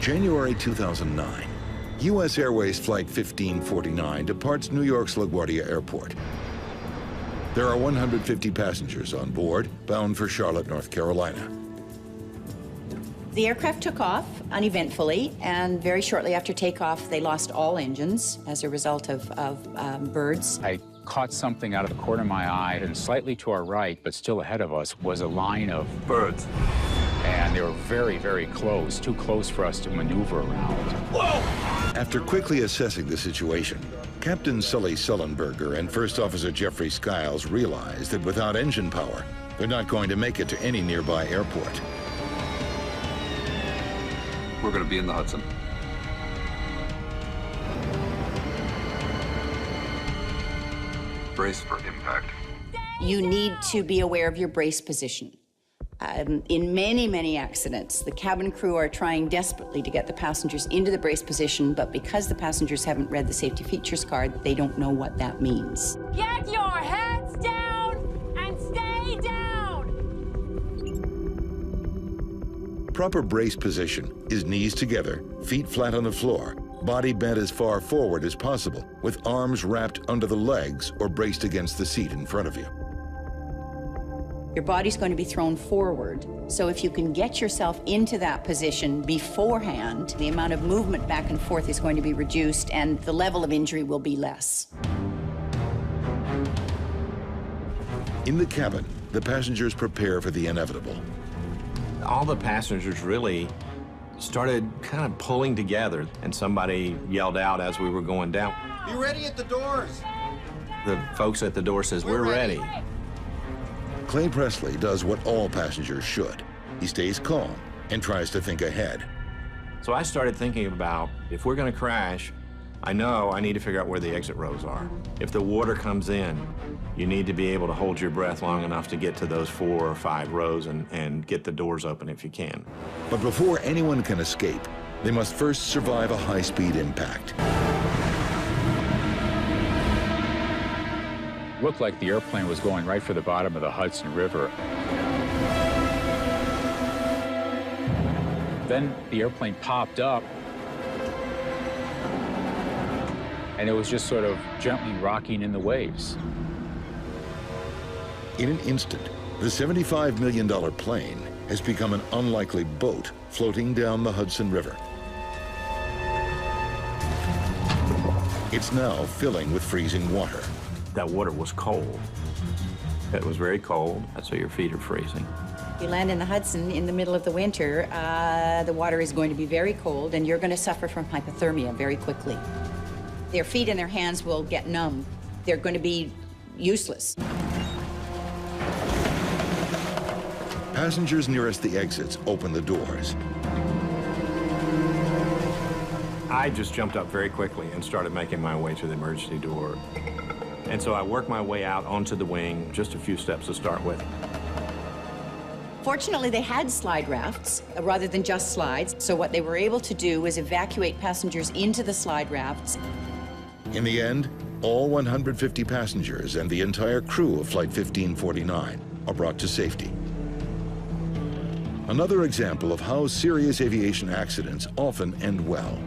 January 2009. U.S. Airways Flight 1549 departs New York's LaGuardia Airport. There are 150 passengers on board, bound for Charlotte, North Carolina. The aircraft took off uneventfully, and very shortly after takeoff, they lost all engines as a result of birds. I caught something out of the corner of my eye, and slightly to our right, but still ahead of us, was a line of birds. And they were very, very close, too close for us to maneuver around. Whoa! After quickly assessing the situation, Captain Sully Sullenberger and First Officer Jeffrey Skiles realized that without engine power, they're not going to make it to any nearby airport. We're going to be in the Hudson. Brace for impact. You need to be aware of your brace position. In many, many accidents, the cabin crew are trying desperately to get the passengers into the brace position, but because the passengers haven't read the safety features card, they don't know what that means. Get your heads down and stay down! Proper brace position is knees together, feet flat on the floor, body bent as far forward as possible, with arms wrapped under the legs or braced against the seat in front of you. Your body's going to be thrown forward, so if you can get yourself into that position beforehand, the amount of movement back and forth is going to be reduced and the level of injury will be less. In the cabin, the passengers prepare for the inevitable. All the passengers really started kind of pulling together, and somebody yelled out as we were going down, "Be ready at the doors!" The folks at the door says, "We're ready." Clay Presley does what all passengers should. He stays calm and tries to think ahead. So I started thinking about, if we're going to crash, I know I need to figure out where the exit rows are. If the water comes in, you need to be able to hold your breath long enough to get to those 4 or 5 rows and get the doors open if you can. But before anyone can escape, they must first survive a high-speed impact. Looked like the airplane was going right for the bottom of the Hudson River. Then the airplane popped up, and it was just sort of gently rocking in the waves. In an instant, the $75 million plane has become an unlikely boat floating down the Hudson River. It's now filling with freezing water. That water was cold. It was very cold, so your feet are freezing. If you land in the Hudson in the middle of the winter, the water is going to be very cold and you're going to suffer from hypothermia very quickly. Their feet and their hands will get numb. They're going to be useless. Passengers nearest the exits open the doors. I just jumped up very quickly and started making my way to the emergency door. And so I worked my way out onto the wing, just a few steps to start with. Fortunately, they had slide rafts rather than just slides, so what they were able to do was evacuate passengers into the slide rafts. In the end, all 150 passengers and the entire crew of Flight 1549 are brought to safety. Another example of how serious aviation accidents often end well.